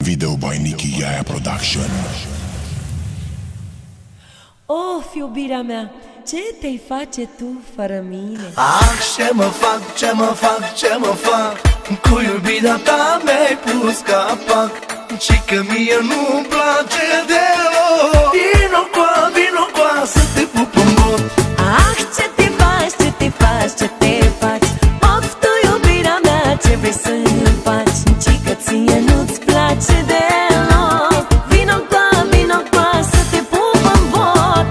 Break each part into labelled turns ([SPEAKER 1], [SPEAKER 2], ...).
[SPEAKER 1] Video by Nicky Yaya Production.
[SPEAKER 2] Of, iubirea mea, ce te-ai face tu fără mine?
[SPEAKER 3] Ah, ce mă fac, ce mă fac, ce mă fac? Cu iubirea ta mi-ai pus capac, ci că mie nu-mi place deloc. Vino coa să te pup în bot.
[SPEAKER 2] Ah, ce te faci, ce te faci, ce te faci? Of, tu, iubirea mea, ce vrei să-mi faci? Ci că ție nu-ți place deloc. Vino coa să te pup în bot.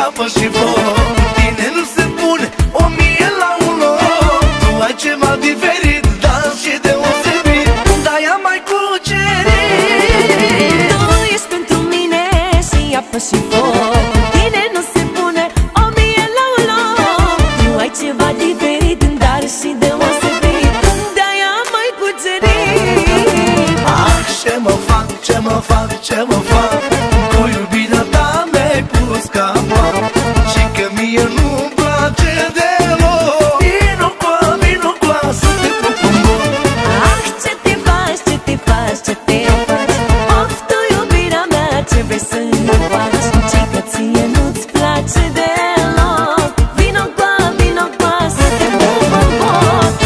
[SPEAKER 3] Apă și foc, tine nu se pune 1000 la 1 loc. Tu ai ceva diferit, dar și deosebit, de-aia mai cucerit.
[SPEAKER 2] Tu ești pentru mine și apă și foc, tine nu se pune 1000 la 1 loc. Tu ai ceva diferit, dar și deosebit, de-aia mai cucerit.
[SPEAKER 3] Ah, ce mă fac, ce mă fac, ce mă fac? Cu iubirea ta mi-ai pus capac, și că mie nu-mi place deloc. Vino coa să te pup în bot.
[SPEAKER 2] Ah, ce te faci, ce te faci, ce te faci? Of, tu, iubirea mea, ce vrei să-mi faci? Ci că ție nu-ți place deloc. Vino coa să te pup în bot.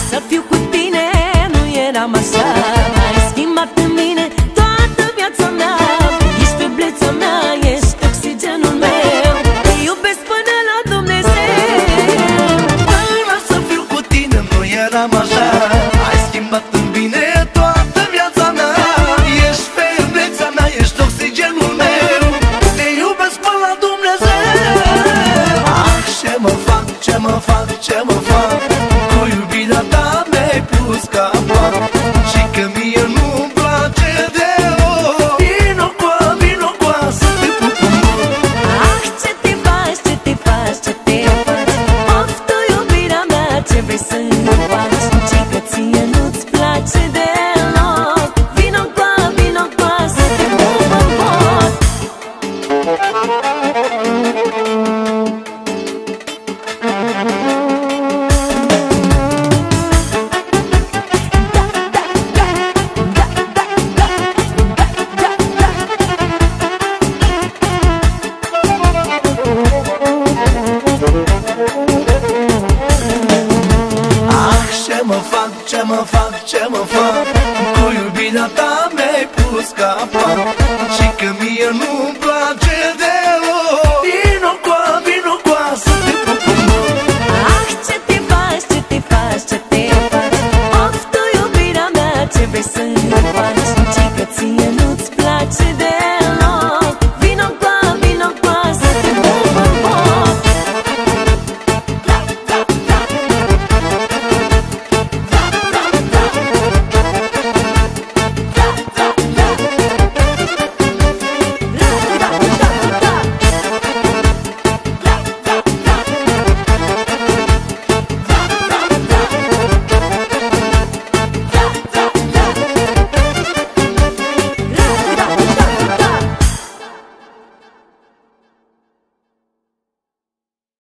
[SPEAKER 2] Să fiu cu tine, nu eram așa. Ai schimbat în mine toată viața mea. Ești febleța mea, ești oxigenul meu. Te iubesc până la Dumnezeu.
[SPEAKER 3] Până să fiu cu tine nu eram așa. Ai schimbat în bine toată viața mea. Ești febleța mea, ești oxigenul meu. Te iubesc până la Dumnezeu. Ah, ce mă fac, ce mă fac, ce mă fac? Cu iubirea ta mi-ai pus capac, și că mie nu-mi place deloc. Vino coa să te pup în bot.
[SPEAKER 2] Ah, ce te faci, ce te faci, ce te faci? Of, tu, iubirea mea, ce vrei să-mi faci? Ci că ție nu-ți place deloc. Vino coa să te pup în bot.
[SPEAKER 3] Ah, ce mă fac, ce mă fac, ce mă fac? Cu iubirea ta mi-ai pus capac,